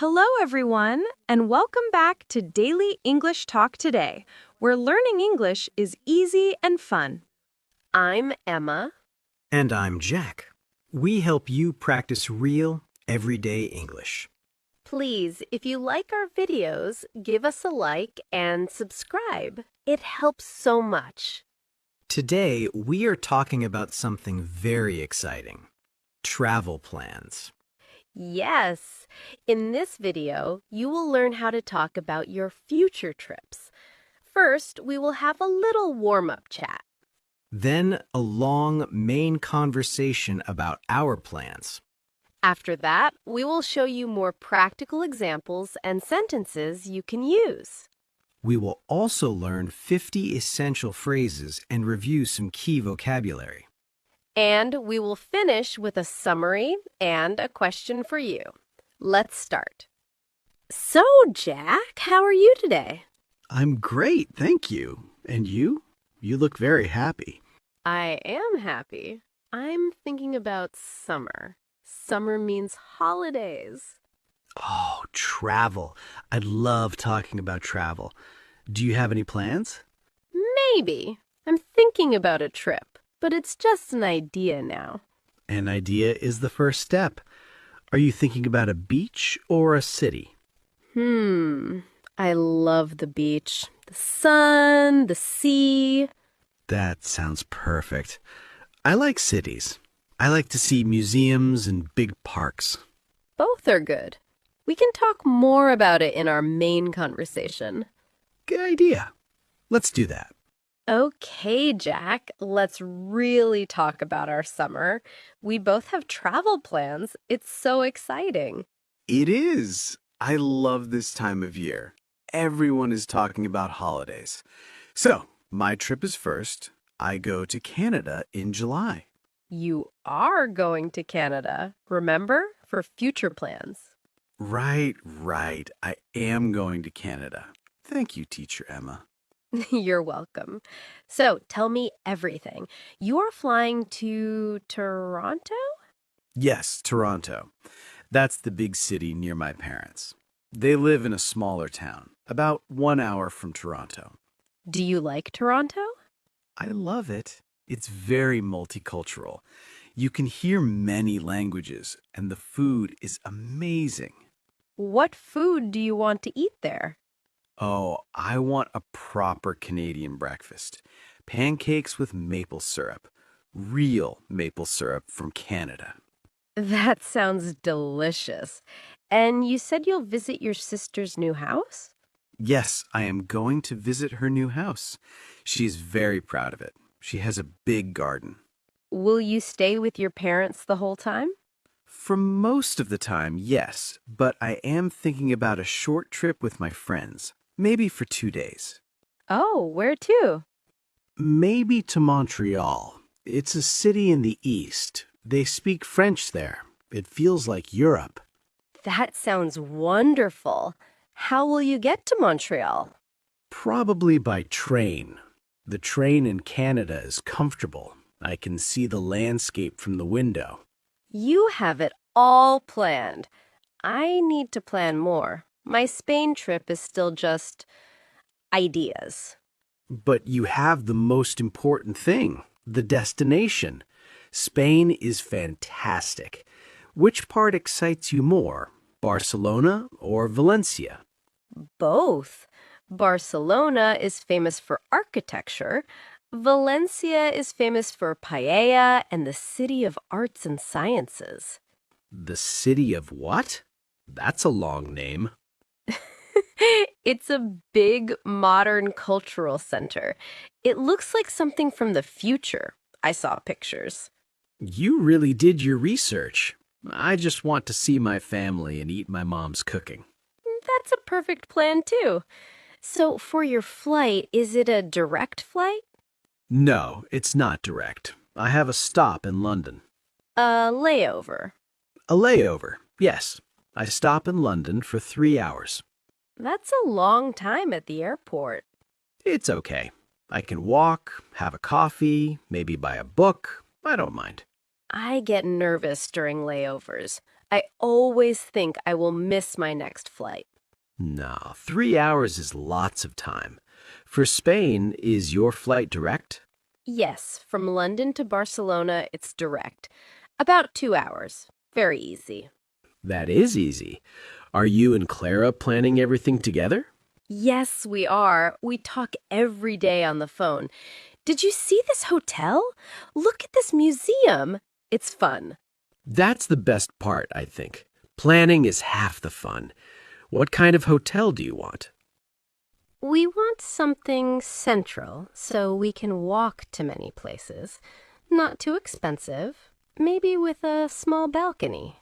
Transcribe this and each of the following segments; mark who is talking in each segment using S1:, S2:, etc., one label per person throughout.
S1: Hello, everyone, and welcome back to Daily English Talk Today, where learning English is easy and fun. I'm Emma.
S2: And I'm Jack. We help you practice real, everyday English.
S1: Please, if you like our videos, give us a like and subscribe. It helps so much.
S2: Today, we are talking about something very exciting. Travel plans.
S1: Yes, in this video, you will learn how to talk about your future trips. First, we will have a little warm-up chat.
S2: Then, a long main conversation about our plans.
S1: After that, we will show you more practical examples and sentences you can use.
S2: We will also learn 50 essential phrases and review some key vocabulary.
S1: And we will finish with a summary and a question for you. Let's start. So, Jack, how are you today?
S3: I'm great, thank you. And you? You look very happy.
S1: I am happy. I'm thinking about summer. Summer means holidays.
S3: Oh, travel. I love talking about travel. Do you have any plans?
S1: Maybe. I'm thinking about a trip, but it's just an idea now.
S3: An idea is the first step. Are you thinking about a beach or a city?
S1: I love the beach. The sun, the sea.
S3: That sounds perfect. I like cities. I like to see museums and big parks.
S1: Both are good. We can talk more about it in our main conversation.
S3: Good idea. Let's do that.
S1: Okay, Jack, let's really talk about our summer. We both have travel plans. It's so exciting.
S4: It is. I love this time of year. Everyone is talking about holidays. So, my trip is first. I go to Canada in July.
S1: You are going to Canada, remember, for future plans.
S4: Right. I am going to Canada. Thank you, Teacher Emma.
S1: You're welcome. So, tell me everything. You are flying to Toronto?
S4: Yes, Toronto. That's the big city near my parents. They live in a smaller town, about 1 hour from Toronto.
S1: Do you like Toronto?
S4: I love it. It's very multicultural. You can hear many languages, and the food is amazing.
S1: What food do you want to eat there?
S4: Oh, I want a proper Canadian breakfast. Pancakes with maple syrup. Real maple syrup from Canada.
S1: That sounds delicious. And you said you'll visit your sister's new house?
S4: Yes, I am going to visit her new house. She is very proud of it. She has a big garden.
S1: Will you stay with your parents the whole time?
S4: For most of the time, yes, but I am thinking about a short trip with my friends, maybe for 2 days.
S1: Oh, where to?
S3: Maybe to Montreal. It's a city in the east. They speak French there. It feels like Europe.
S1: That sounds wonderful. How will you get to Montreal?
S3: Probably by train. The train in Canada is comfortable. I can see the landscape from the window.
S1: You have it all planned. I need to plan more. My Spain trip is still just ideas.
S3: But you have the most important thing, the destination. Spain is fantastic. Which part excites you more, Barcelona or Valencia?
S1: Both. Barcelona is famous for architecture. Valencia is famous for paella and the city of arts and sciences.
S3: The city of what? That's a long name.
S1: It's a big, modern cultural center. It looks like something from the future. I saw pictures.
S3: You really did your research. I just want to see my family and eat my mom's cooking.
S1: That's a perfect plan, too. So, for your flight, is it a direct flight?
S3: No, it's not direct. I have a stop in London.
S1: A layover.
S3: A layover, yes. I stop in London for 3 hours.
S1: That's a long time at the airport.
S3: It's okay. I can walk, have a coffee, maybe buy a book. I don't mind.
S1: I get nervous during layovers. I always think I will miss my next flight.
S3: No, 3 hours is lots of time. For Spain, is your flight direct?
S1: Yes, from London to Barcelona, it's direct. About 2 hours. Very easy.
S3: That is easy. Are you and Clara planning everything together?
S1: Yes, we are. We talk every day on the phone. Did you see this hotel? Look at this museum. It's fun.
S3: That's the best part, I think. Planning is half the fun. What kind of hotel do you want?
S1: We want something central so we can walk to many places. Not too expensive. Maybe with a small balcony.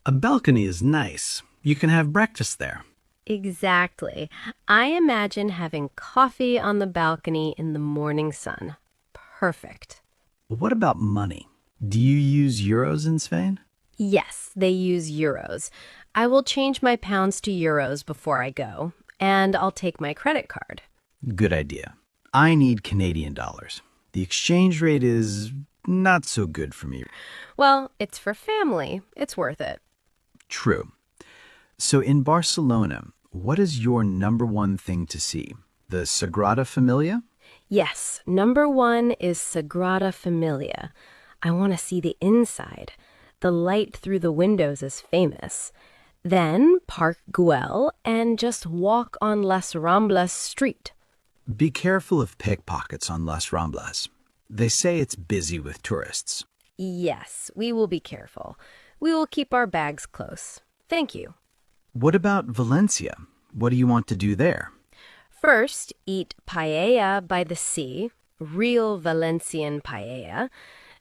S2: A balcony is nice. You can have breakfast there.
S1: Exactly. I imagine having coffee on the balcony in the morning sun. Perfect.
S2: What about money? Do you use euros in Spain?
S1: Yes, they use euros. I will change my pounds to euros before I go, and I'll take my credit card.
S2: Good idea. I need Canadian dollars. The exchange rate is not so good for me.
S1: Well, it's for family. It's worth it.
S2: True. So in Barcelona, what is your number one thing to see? The Sagrada Familia?
S1: Yes, number one is Sagrada Familia. I want to see the inside. The light through the windows is famous. Then Park Güell and just walk on Las Ramblas Street.
S2: Be careful of pickpockets on Las Ramblas. They say it's busy with tourists.
S1: Yes, we will be careful. We will keep our bags close. Thank you.
S2: What about Valencia? What do you want to do there?
S1: First, eat paella by the sea, real Valencian paella.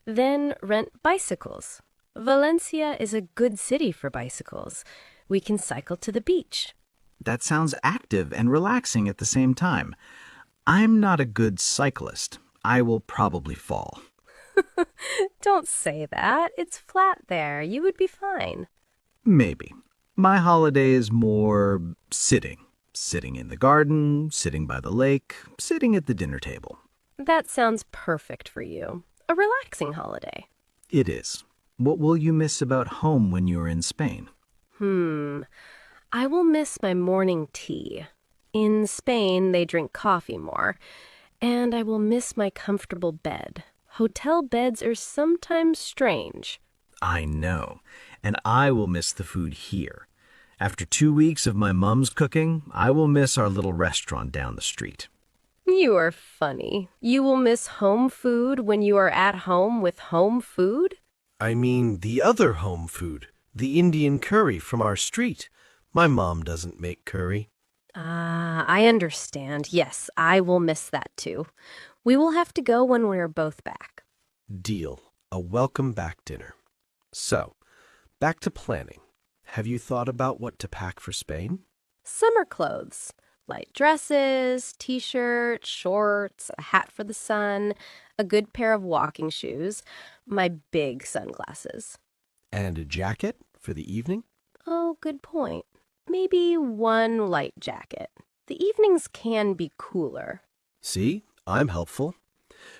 S1: Then rent bicycles. Valencia is a good city for bicycles. We can cycle to the beach.
S2: That sounds active and relaxing at the same time. I'm not a good cyclist. I will probably fall.
S1: Don't say that. It's flat there. You would be fine.
S2: Maybe. My holiday is more sitting. Sitting in the garden, sitting by the lake, sitting at the dinner table.
S1: That sounds perfect for you. A relaxing holiday.
S2: It is. What will you miss about home when you're in Spain?
S1: I will miss my morning tea. In Spain, they drink coffee more. And I will miss my comfortable bed. Hotel beds are sometimes strange.
S2: I know. And I will miss the food here. After 2 weeks of my mom's cooking, I will miss our little restaurant down the street.
S1: You are funny. You will miss home food when you are at home with home food?
S5: I mean the other home food, the Indian curry from our street. My mom doesn't make curry.
S1: Ah, I understand. Yes, I will miss that too. We will have to go when we are both back.
S5: Deal. A welcome back dinner. So, back to planning. Have you thought about what to pack for Spain?
S1: Summer clothes. Light dresses, t-shirts, shorts, a hat for the sun, a good pair of walking shoes, my big sunglasses.
S5: And a jacket for the evening?
S1: Oh, good point. Maybe one light jacket. The evenings can be cooler.
S5: See, I'm helpful.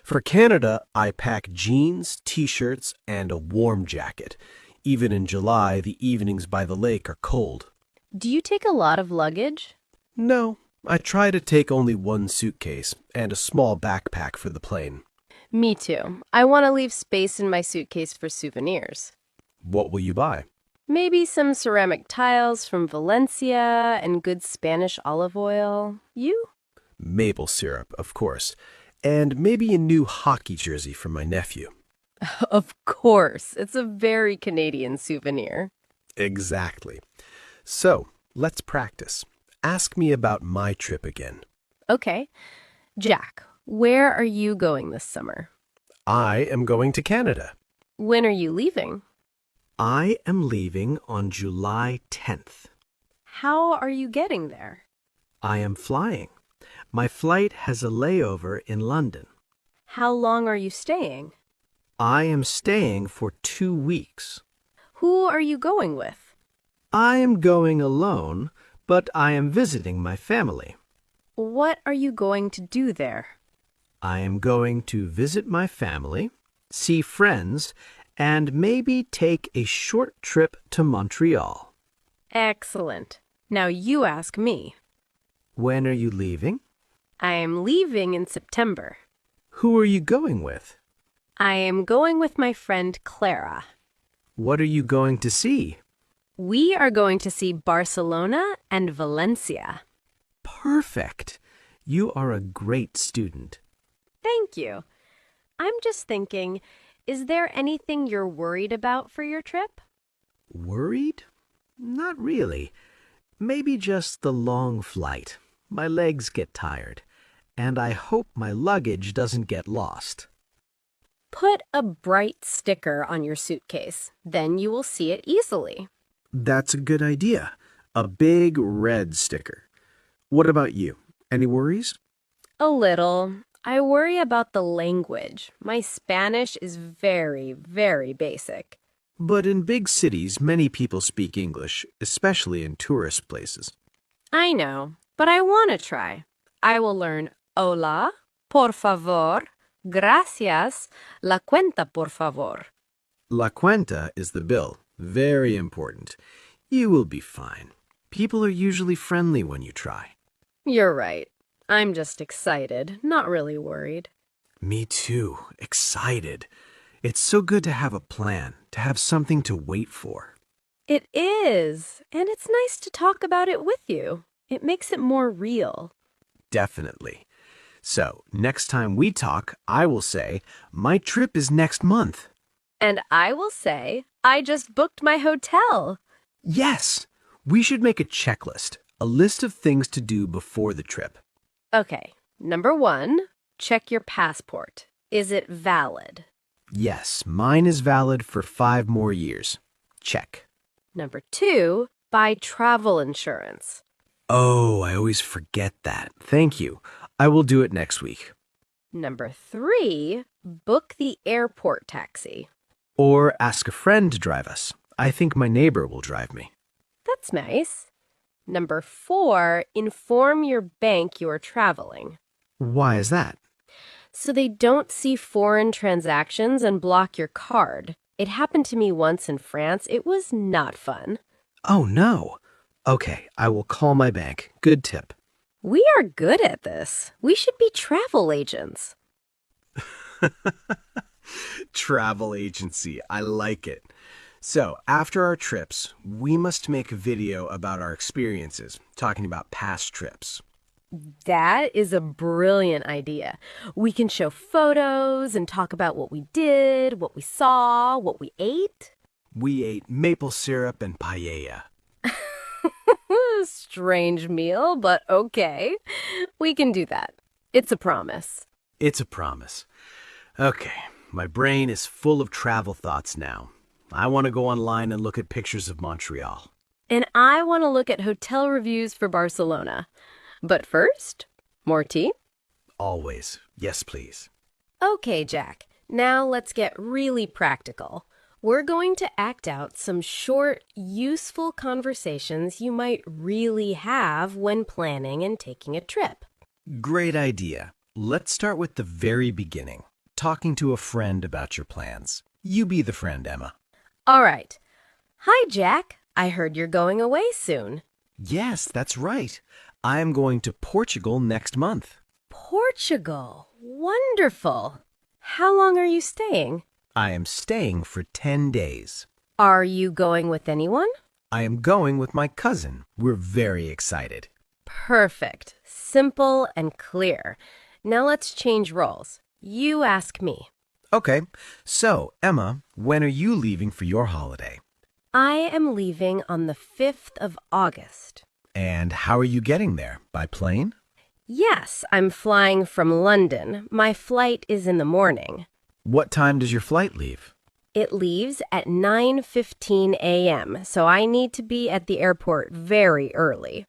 S5: For Canada, I pack jeans, t-shirts, and a warm jacket. Even in July, the evenings by the lake are cold.
S1: Do you take a lot of luggage?
S5: No, I try to take only one suitcase and a small backpack for the plane.
S1: Me too. I want to leave space in my suitcase for souvenirs.
S5: What will you buy?
S1: Maybe some ceramic tiles from Valencia and good Spanish olive oil. You?
S5: Maple syrup, of course. And maybe a new hockey jersey for my nephew.
S1: Of course. It's a very Canadian souvenir.
S5: Exactly. So, let's practice. Ask me about my trip again.
S1: Okay. Jack, where are you going this summer?
S5: I am going to Canada.
S1: When are you leaving?
S3: I am leaving on July 10th.
S1: How are you getting there?
S3: I am flying. My flight has a layover in London.
S1: How long are you staying?
S3: I am staying for 2 weeks.
S1: Who are you going with?
S3: I am going alone, but I am visiting my family.
S1: What are you going to do there?
S3: I am going to visit my family, see friends, and maybe take a short trip to Montreal.
S1: Excellent. Now you ask me.
S3: When are you leaving?
S1: I am leaving in September.
S3: Who are you going with?
S1: I am going with my friend Clara.
S3: What are you going to see?
S1: We are going to see Barcelona and Valencia.
S3: Perfect. You are a great student.
S1: Thank you. I'm just thinking, is there anything you're worried about for your trip?
S3: Worried? Not really. Maybe just the long flight. My legs get tired, and I hope my luggage doesn't get lost.
S1: Put a bright sticker on your suitcase. Then you will see it easily.
S3: That's a good idea. A big red sticker. What about you? Any worries?
S1: A little. I worry about the language. My Spanish is very, very basic.
S3: But in big cities, many people speak English, especially in tourist places.
S1: I know, but I want to try. I will learn hola, por favor, gracias, la cuenta por favor.
S3: La cuenta is the bill. Very important. You will be fine. People are usually friendly when you try.
S1: You're right. I'm just excited, not really worried.
S3: Me too. Excited. It's so good to have a plan, to have something to wait for.
S1: It is, and it's nice to talk about it with you. It makes it more real.
S3: Definitely. So, next time we talk, I will say, my trip is next month.
S1: And I will say, I just booked my hotel.
S3: Yes! We should make a checklist, a list of things to do before the trip.
S1: Okay, number 1, check your passport. Is it valid?
S3: Yes, mine is valid for 5 more years. Check.
S1: Number 2, buy travel insurance.
S3: Oh, I always forget that. Thank you. I will do it next week.
S1: Number 3, book the airport taxi.
S3: Or ask a friend to drive us. I think my neighbor will drive me.
S1: That's nice. Number 4, inform your bank you are traveling.
S3: Why is that?
S1: So they don't see foreign transactions and block your card. It happened to me once in France. It was not fun.
S3: Oh, no. Okay, I will call my bank. Good tip.
S1: We are good at this. We should be travel agents.
S3: Travel agency. I like it. So, after our trips, we must make a video about our experiences, talking about past trips.
S1: That is a brilliant idea. We can show photos and talk about what we did, what we saw, what we ate.
S3: We ate maple syrup and paella.
S1: Strange meal, but okay. We can do that. It's a promise.
S3: It's a promise. Okay, my brain is full of travel thoughts now. I want to go online and look at pictures of Montreal.
S1: And I want to look at hotel reviews for Barcelona. But first, more tea?
S3: Always. Yes, please.
S1: Okay, Jack. Now let's get really practical. We're going to act out some short, useful conversations you might really have when planning and taking a trip.
S5: Great idea. Let's start with the very beginning. Talking to a friend about your plans. You be the friend, Emma.
S1: All right. Hi, Jack. I heard you're going away soon.
S5: Yes, that's right. I am going to Portugal next month.
S1: Portugal. Wonderful. How long are you staying?
S5: I am staying for 10 days.
S1: Are you going with anyone?
S5: I am going with my cousin. We're very excited.
S1: Perfect. Simple and clear. Now let's change roles. You ask me.
S5: Okay, so, Emma, when are you leaving for your holiday?
S1: I am leaving on the 5th of August.
S5: And how are you getting there? By plane?
S1: Yes, I'm flying from London. My flight is in the morning.
S5: What time does your flight leave?
S1: It leaves at 9:15 a.m., so I need to be at the airport very early.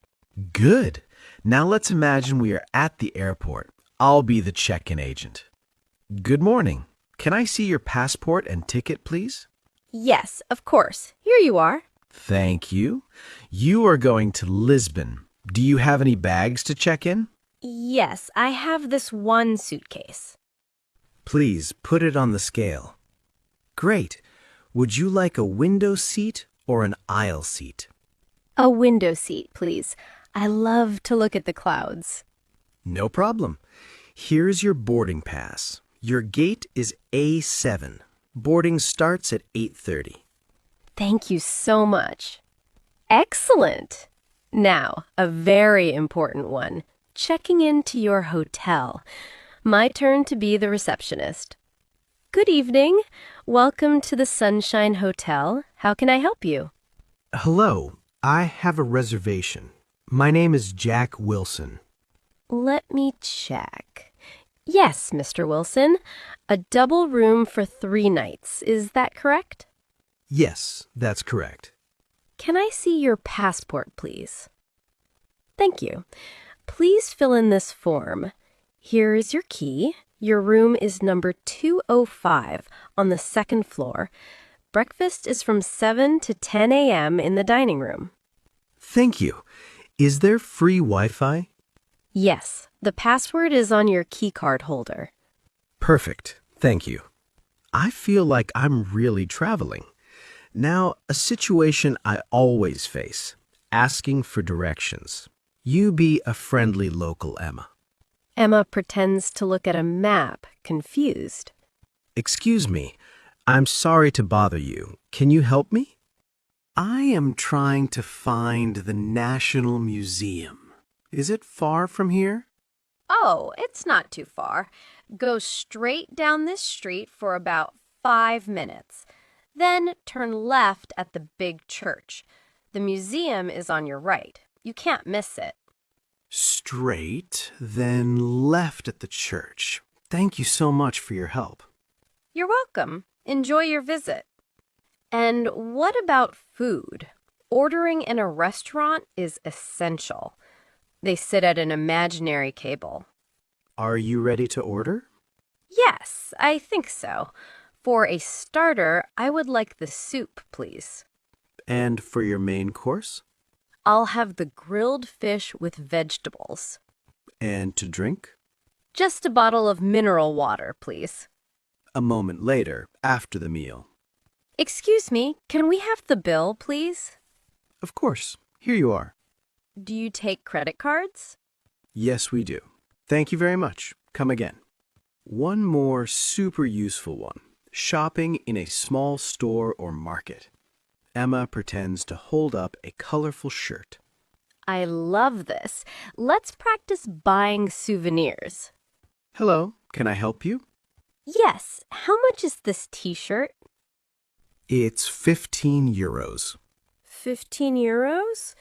S5: Good. Now let's imagine we are at the airport. I'll be the check-in agent. Good morning. Can I see your passport and ticket, please?
S1: Yes, of course. Here you are.
S5: Thank you. You are going to Lisbon. Do you have any bags to check in?
S1: Yes, I have this one suitcase.
S5: Please put it on the scale. Great. Would you like a window seat or an aisle seat?
S1: A window seat, please. I love to look at the clouds.
S5: No problem. Here's your boarding pass. Your gate is A7. Boarding starts at 8:30.
S1: Thank you so much. Excellent. Now, a very important one. Checking into your hotel. My turn to be the receptionist. Good evening. Welcome to the Sunshine Hotel. How can I help you?
S5: Hello, I have a reservation. My name is Jack Wilson.
S1: Let me check. Yes, Mr. Wilson. A double room for 3 nights. Is that correct?
S5: Yes, that's correct.
S1: Can I see your passport, please? Thank you. Please fill in this form. Here is your key. Your room is number 205 on the 2nd floor. Breakfast is from 7 to 10 a.m. in the dining room.
S5: Thank you. Is there free Wi-Fi?
S1: Yes, the password is on your key card holder.
S5: Perfect. Thank you. I feel like I'm really traveling. Now, a situation I always face, asking for directions. You be a friendly local Emma.
S1: Emma pretends to look at a map, confused.
S5: Excuse me, I'm sorry to bother you. Can you help me?
S3: I am trying to find the National Museum. Is it far from here?
S1: Oh, it's not too far. Go straight down this street for about 5 minutes. Then turn left at the big church. The museum is on your right. You can't miss it.
S3: Straight, then left at the church. Thank you so much for your help.
S1: You're welcome. Enjoy your visit. And what about food? Ordering in a restaurant is essential. They sit at an imaginary table.
S3: Are you ready to order?
S1: Yes, I think so. For a starter, I would like the soup, please.
S3: And for your main course?
S1: I'll have the grilled fish with vegetables.
S3: And to drink?
S1: Just a bottle of mineral water, please.
S3: A moment later, after the meal.
S1: Excuse me, can we have the bill, please?
S3: Of course. Here you are.
S1: Do you take credit cards?
S3: Yes, we do. Thank you very much. Come again. One more super useful one. Shopping in a small store or market. Emma pretends to hold up a colorful shirt.
S1: I love this. Let's practice buying souvenirs.
S3: Hello, can I help you?
S1: Yes, how much is this t-shirt?
S5: It's 15 euros.
S1: 15 euros?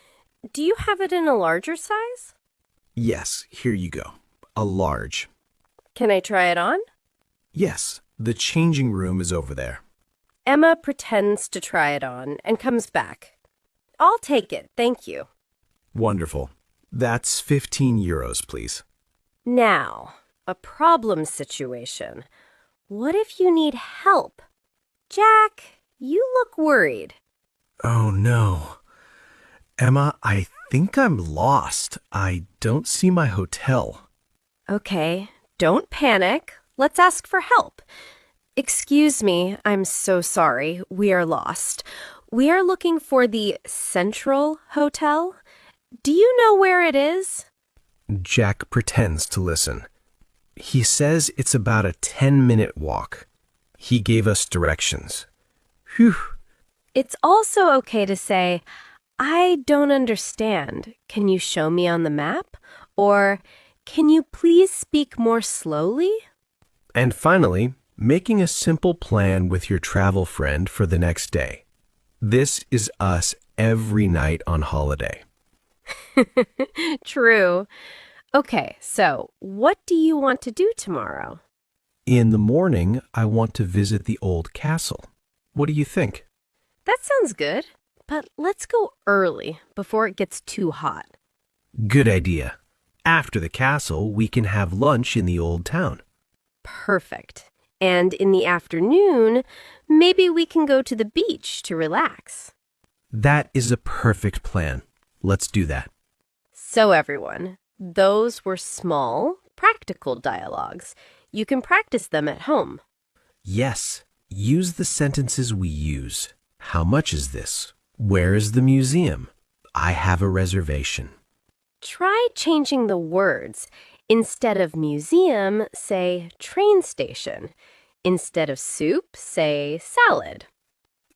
S1: Do you have it in a larger size?
S5: Yes, here you go. A large.
S1: Can I try it on?
S5: Yes, the changing room is over there.
S1: Emma pretends to try it on and comes back. I'll take it, thank you.
S5: Wonderful. That's 15 euros, please.
S1: Now, a problem situation. What if you need help? Jack, you look worried.
S5: Oh, no. Emma, I think I'm lost. I don't see my hotel.
S1: Okay, don't panic. Let's ask for help. Excuse me, I'm so sorry. We are lost. We are looking for the Central Hotel. Do you know where it is?
S5: Jack pretends to listen. He says it's about a 10-minute walk. He gave us directions. Phew.
S1: It's also okay to say, I don't understand. Can you show me on the map? Or, can you please speak more slowly?
S5: And finally, making a simple plan with your travel friend for the next day. This is us every night on holiday.
S1: True. Okay, so what do you want to do tomorrow?
S5: In the morning, I want to visit the old castle. What do you think?
S1: That sounds good, but let's go early before it gets too hot.
S5: Good idea. After the castle, we can have lunch in the old town.
S1: Perfect. And in the afternoon, maybe we can go to the beach to relax.
S5: That is a perfect plan. Let's do that.
S1: So everyone, those were small, practical dialogues. You can practice them at home.
S5: Yes, Use the sentences we use. How much is this? Where is the museum? I have a reservation.
S1: Try changing the words. Instead of museum, say train station. Instead of soup, say salad.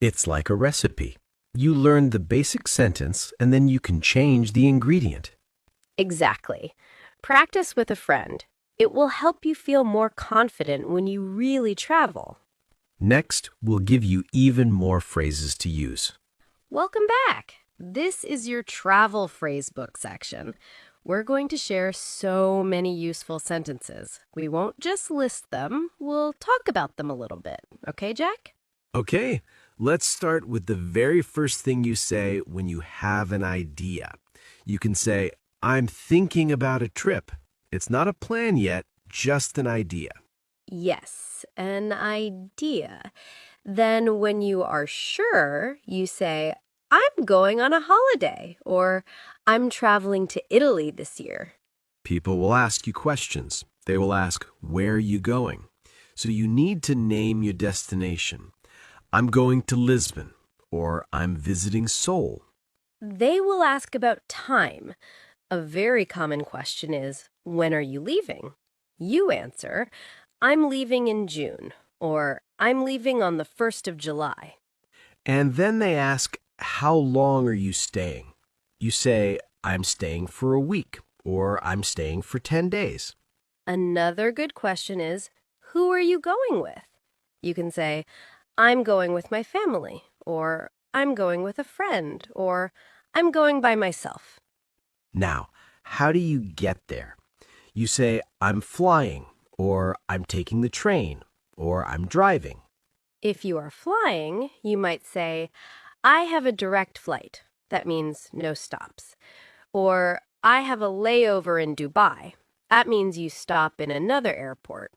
S5: It's like a recipe. You learn the basic sentence and then you can change the ingredient.
S1: Exactly. Practice with a friend. It will help you feel more confident when you really travel.
S5: Next, we'll give you even more phrases to use.
S1: Welcome back. This is your travel phrase book section. We're going to share so many useful sentences. We won't just list them, we'll talk about them a little bit. Okay, Jack?
S5: Okay, let's start with the very first thing you say when you have an idea. You can say, I'm thinking about a trip. It's not a plan yet, just an idea.
S1: Yes, an idea. Then when you are sure, you say, I'm going on a holiday, or I'm traveling to Italy this year.
S5: People will ask you questions. They will ask, where are you going? So you need to name your destination. I'm going to Lisbon, or I'm visiting Seoul.
S1: They will ask about time. A very common question is, when are you leaving? You answer, I'm leaving in June, or I'm leaving on the 1st of July.
S5: And then they ask, how long are you staying? You say, I'm staying for a week, or I'm staying for 10 days.
S1: Another good question is, who are you going with? You can say, I'm going with my family, or I'm going with a friend, or I'm going by myself.
S5: Now, how do you get there? You say, I'm flying, or I'm taking the train, or I'm driving.
S1: If you are flying, you might say, I have a direct flight. That means no stops. Or I have a layover in Dubai. That means you stop in another airport.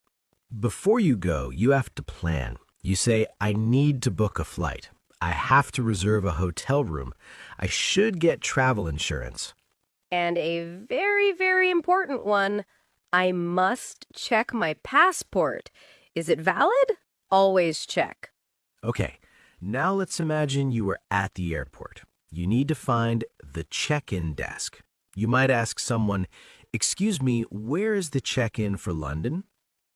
S5: Before you go, you have to plan. You say, I need to book a flight. I have to reserve a hotel room. I should get travel insurance.
S1: And a very, very important one, I must check my passport. Is it valid? Always check.
S5: Okay, now let's imagine you are at the airport. You need to find the check-in desk. You might ask someone, excuse me, where is the check-in for London?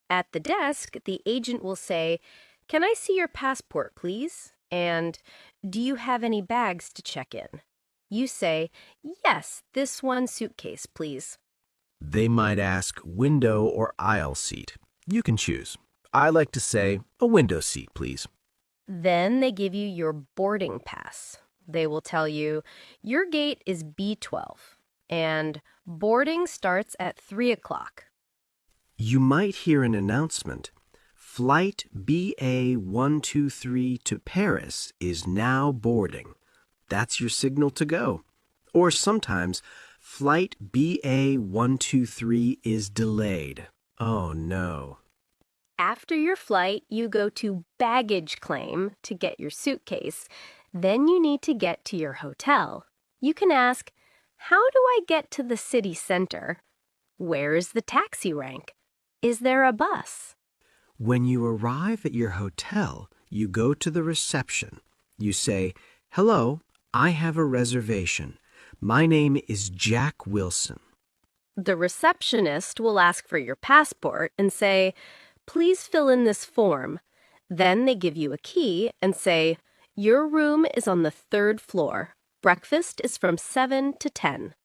S1: At the desk, the agent will say, can I see your passport, please? And do you have any bags to check in? You say, yes, this one suitcase, please.
S5: They might ask window or aisle seat. You can choose. I like to say a window seat, please.
S1: Then they give you your boarding pass. They will tell you, your gate is B12, and boarding starts at 3 o'clock.
S3: You might hear an announcement. Flight BA123 to Paris is now boarding. That's your signal to go. Or sometimes, Flight BA123 is delayed. Oh no.
S1: After your flight, you go to baggage claim to get your suitcase. Then you need to get to your hotel. You can ask, how do I get to the city center? Where is the taxi rank? Is there a bus?
S3: When you arrive at your hotel, you go to the reception. You say, hello, I have a reservation. My name is Jack Wilson.
S1: The receptionist will ask for your passport and say, please fill in this form. Then they give you a key and say, your room is on the 3rd floor. Breakfast is from 7 to 10.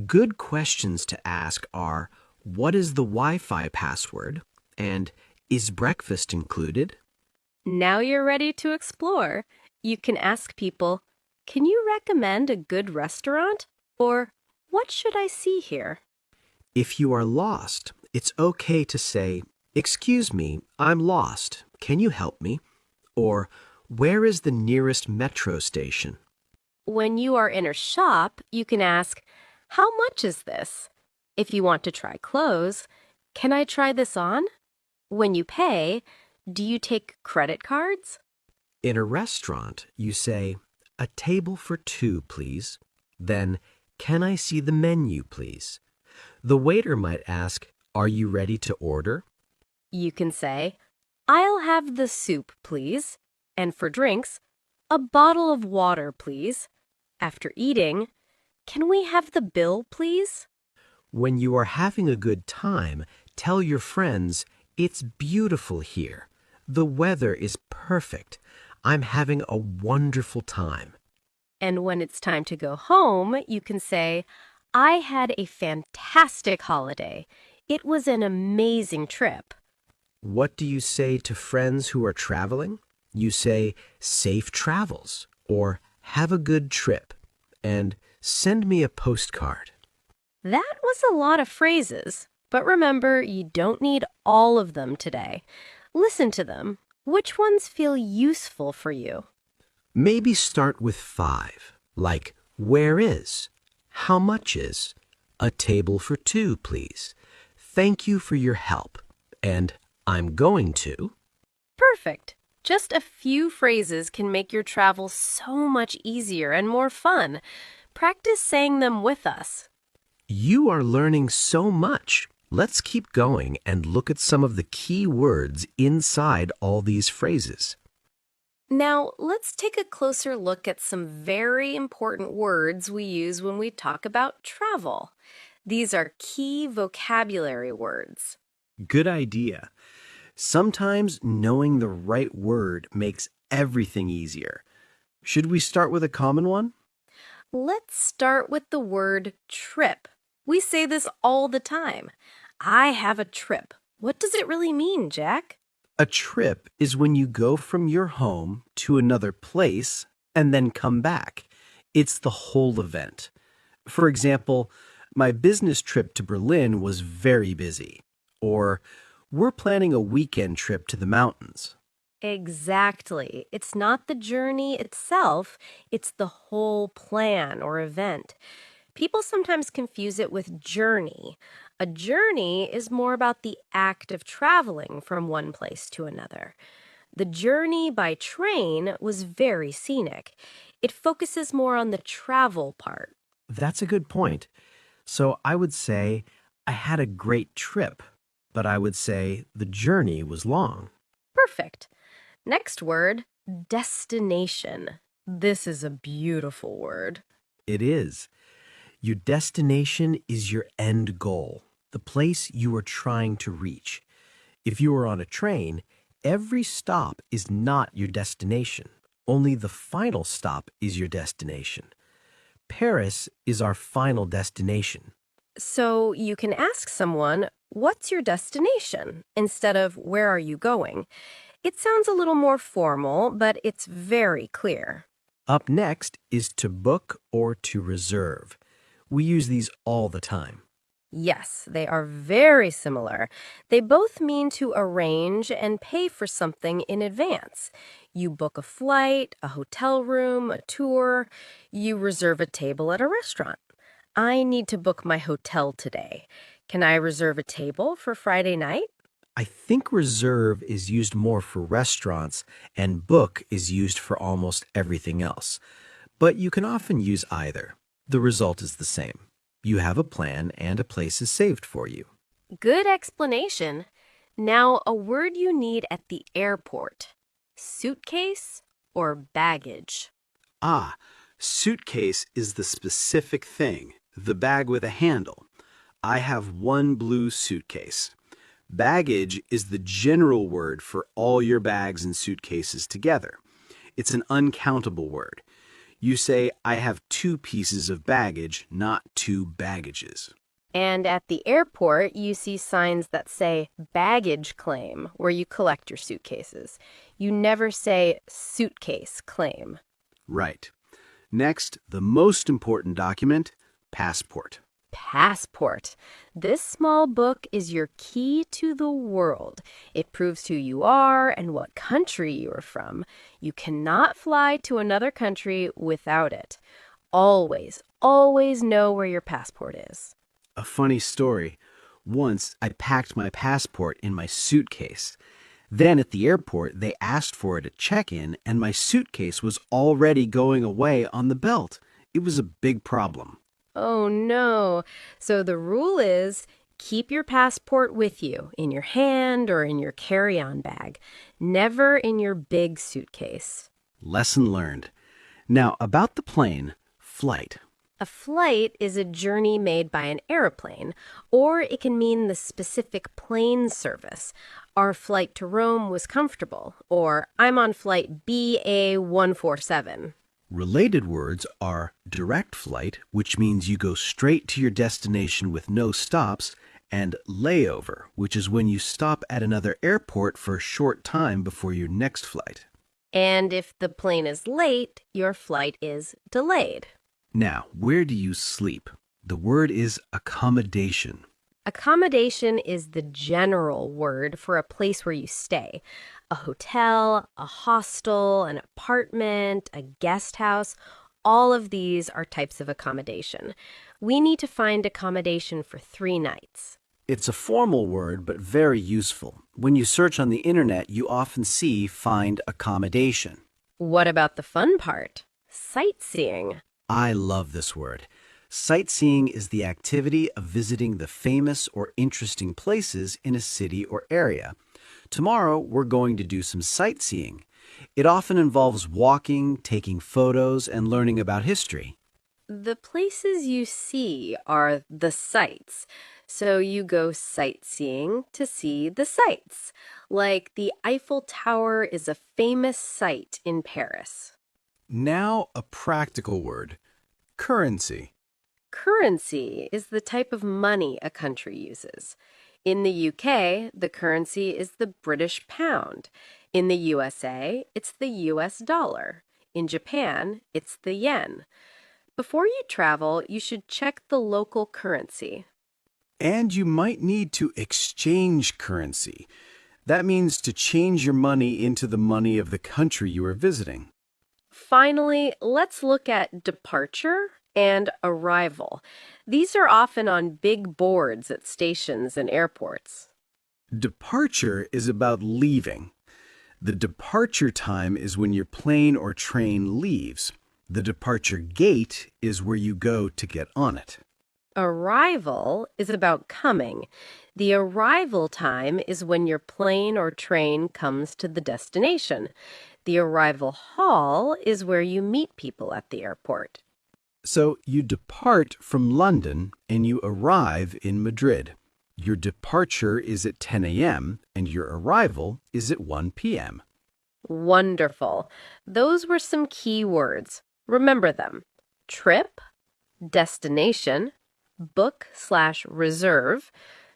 S3: Good questions to ask are, what is the Wi-Fi password? And is breakfast included?
S1: Now you're ready to explore. You can ask people, can you recommend a good restaurant? Or, what should I see here?
S3: If you are lost, it's okay to say, excuse me, I'm lost. Can you help me? Or, where is the nearest metro station?
S1: When you are in a shop, you can ask, how much is this? If you want to try clothes, can I try this on? When you pay, do you take credit cards?
S3: In a restaurant, you say, a table for 2, please. Then, can I see the menu, please? The waiter might ask, are you ready to order?
S1: You can say, I'll have the soup, please. And for drinks, a bottle of water, please. After eating, can we have the bill, please?
S5: When you are having a good time, tell your friends, "It's beautiful here. The weather is perfect. I'm having a wonderful time."
S1: And when it's time to go home, you can say, I had a fantastic holiday. It was an amazing trip.
S5: What do you say to friends who are traveling? You say, "Safe travels," or "Have a good trip," and "Send me a postcard."
S1: That was a lot of phrases, but remember, you don't need all of them today. Listen to them. Which ones feel useful for you?
S5: Maybe start with 5, like "Where is?" "How much is?" "A table for 2, please." "Thank you for your help," and "I'm going to."
S1: Perfect. Just a few phrases can make your travel so much easier and more fun. Practice saying them with us.
S5: You are learning so much. Let's keep going and look at some of the key words inside all these phrases.
S1: Now, let's take a closer look at some very important words we use when we talk about travel. These are key vocabulary words.
S3: Good idea. Sometimes knowing the right word makes everything easier. Should we start with a common one?
S1: Let's start with the word trip. We say this all the time. I have a trip. What does it really mean, Jack?
S3: A trip is when you go from your home to another place and then come back. It's the whole event. For example, my business trip to Berlin was very busy. Or, we're planning a weekend trip to the mountains.
S1: Exactly. It's not the journey itself, it's the whole plan or event. People sometimes confuse it with journey. A journey is more about the act of traveling from one place to another. The journey by train was very scenic. It focuses more on the travel part.
S3: That's a good point. So I would say, I had a great trip, but I would say the journey was long.
S1: Perfect. Next word, destination. This is a beautiful word.
S3: It is. Your destination is your end goal, the place you are trying to reach. If you are on a train, every stop is not your destination. Only the final stop is your destination. Paris is our final destination.
S1: So you can ask someone, what's your destination? Instead of, where are you going? It sounds a little more formal, but it's very clear.
S3: Up next is to book or to reserve. We use these all the time.
S1: Yes, they are very similar. They both mean to arrange and pay for something in advance. You book a flight, a hotel room, a tour. You reserve a table at a restaurant. I need to book my hotel today. Can I reserve a table for Friday night?
S3: I think reserve is used more for restaurants and book is used for almost everything else. But you can often use either. The result is the same. You have a plan and a place is saved for you.
S1: Good explanation. Now, a word you need at the airport. Suitcase or baggage?
S4: Suitcase is the specific thing, the bag with a handle. I have one blue suitcase. Baggage is the general word for all your bags and suitcases together. It's an uncountable word. You say, I have 2 pieces of baggage, not 2 baggages.
S1: And at the airport, you see signs that say baggage claim, where you collect your suitcases. You never say suitcase claim.
S4: Right. Next, the most important document, passport.
S1: Passport. This small book is your key to the world. It proves who you are and what country you are from. You cannot fly to another country without it. Always, always know where your passport is.
S3: A funny story. Once I packed my passport in my suitcase. Then at the airport, they asked for it at check-in, and my suitcase was already going away on the belt. It was a big problem.
S1: Oh no. So the rule is Keep your passport with you, in your hand or in your carry-on bag, never in your big suitcase.
S3: Lesson learned. Now, about the plane, flight.
S1: A flight is a journey made by an airplane, or it can mean the specific plane service. Our flight to Rome was comfortable, or I'm on flight BA147.
S3: Related words are direct flight, which means you go straight to your destination with no stops, and layover, which is when you stop at another airport for a short time before your next flight.
S1: And if the plane is late, your flight is delayed.
S3: Now, where do you sleep? The word is accommodation.
S1: Accommodation is the general word for a place where you stay. A hotel, a hostel, an apartment, a guest house, all of these are types of accommodation. We need to find accommodation for 3 nights.
S3: It's a formal word, but very useful. When you search on the internet, you often see find accommodation.
S1: What about the fun part? Sightseeing.
S3: I love this word. Sightseeing is the activity of visiting the famous or interesting places in a city or area. Tomorrow, we're going to do some sightseeing. It often involves walking, taking photos, and learning about history.
S1: The places you see are the sights. So you go sightseeing to see the sights. Like the Eiffel Tower is a famous sight in Paris.
S5: Now a practical word. Currency.
S1: Currency is the type of money a country uses. In the UK, the currency is the British pound. In the USA, it's the US dollar. In Japan, it's the yen. Before you travel, you should check the local currency.
S5: And you might need to exchange currency. That means to change your money into the money of the country you are visiting.
S1: Finally, let's look at departure and arrival. These are often on big boards at stations and airports.
S5: Departure is about leaving. The departure time is when your plane or train leaves. The departure gate is where you go to get on it.
S1: Arrival is about coming. The arrival time is when your plane or train comes to the destination. The arrival hall is where you meet people at the airport.
S5: So you depart from London and you arrive in Madrid. Your departure is at 10 a.m. and your arrival is at 1 p.m.
S1: Wonderful. Those were some key words. Remember them. Trip, destination, book/reserve,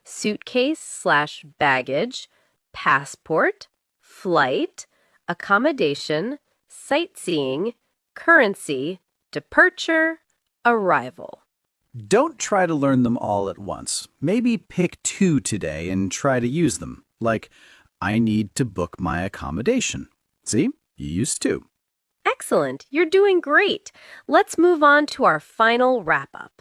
S1: suitcase/baggage, passport, flight, accommodation, sightseeing, currency, departure, arrival.
S4: Don't try to learn them all at once. Maybe pick 2 today and try to use them. Like, I need to book my accommodation. See? You used 2.
S1: Excellent. You're doing great. Let's move on to our final wrap-up.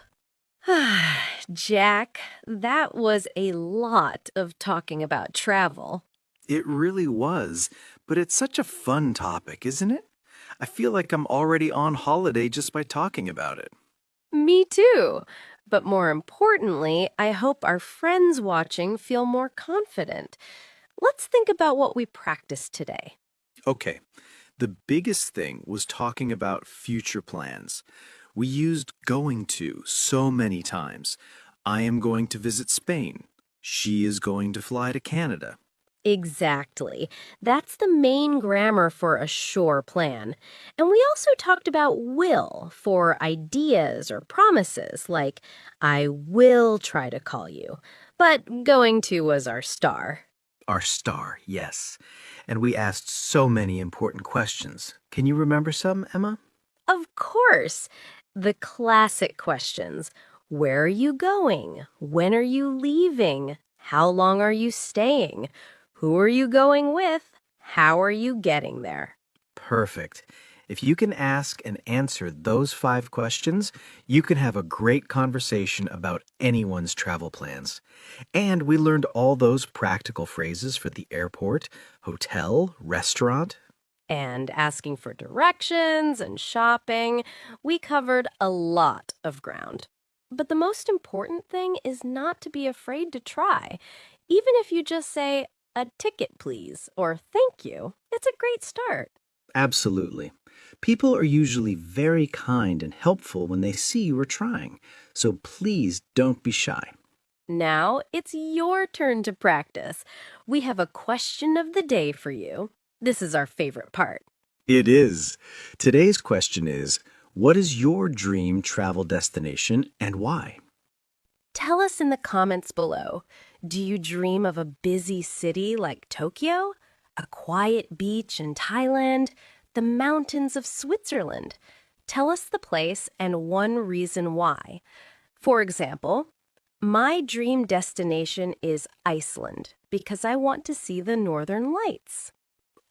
S1: Jack, that was a lot of talking about travel.
S2: It really was, but it's such a fun topic, isn't it? I feel like I'm already on holiday just by talking about it.
S1: Me too. But more importantly, I hope our friends watching feel more confident. Let's think about what we practiced today.
S2: Okay, the biggest thing was talking about future plans. We used going to so many times. I am going to visit Spain. She is going to fly to Canada.
S1: Exactly. That's the main grammar for a sure plan. And we also talked about will for ideas or promises, like, I will try to call you. But going to was our star.
S2: Our star, yes. And we asked so many important questions. Can you remember some, Emma?
S1: Of course. The classic questions. Where are you going? When are you leaving? How long are you staying? Who are you going with? How are you getting there?
S2: Perfect. If you can ask and answer those 5 questions, you can have a great conversation about anyone's travel plans. And we learned all those practical phrases for the airport, hotel, restaurant.
S1: And asking for directions and shopping. We covered a lot of ground. But the most important thing is not to be afraid to try. Even if you just say, "A ticket, please," or "Thank you," it's a great start.
S2: Absolutely. People are usually very kind and helpful when they see you are trying, so please don't be shy.
S1: Now it's your turn to practice. We have a question of the day for you. This is our favorite part.
S2: It is. Today's question is, what is your dream travel destination and why?
S1: Tell us in the comments below. Do you dream of a busy city like Tokyo? A quiet beach in Thailand? The mountains of Switzerland? Tell us the place and one reason why. For example, my dream destination is Iceland because I want to see the northern lights.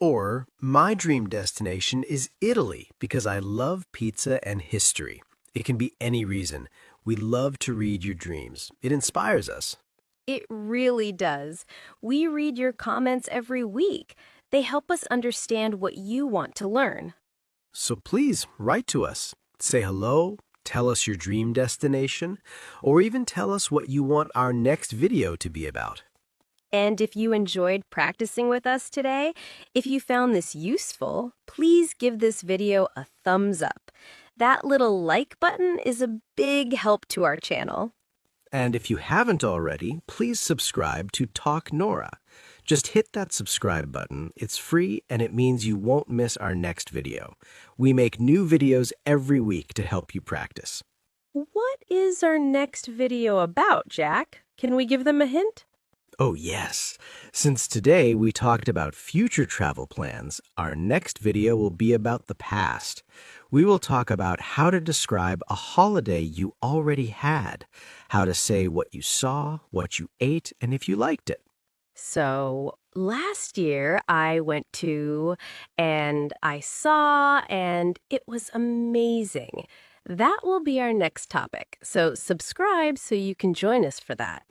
S3: Or, my dream destination is Italy because I love pizza and history. It can be any reason. We love to read your dreams. It inspires us.
S1: It really does. We read your comments every week. They help us understand what you want to learn.
S3: So please write to us. Say hello, tell us your dream destination, or even tell us what you want our next video to be about.
S1: And if you enjoyed practicing with us today, if you found this useful, please give this video a thumbs up. That little like button is a big help to our channel.
S3: And if you haven't already, please subscribe to Talk Nora. Just hit that subscribe button. It's free and it means you won't miss our next video. We make new videos every week to help you practice.
S1: What is our next video about, Jack? Can we give them a hint?
S3: Oh, yes. Since today we talked about future travel plans, our next video will be about the past. We will talk about how to describe a holiday you already had, how to say what you saw, what you ate, and if you liked it.
S1: So last year I went to and I saw and it was amazing. That will be our next topic. So subscribe so you can join us for that.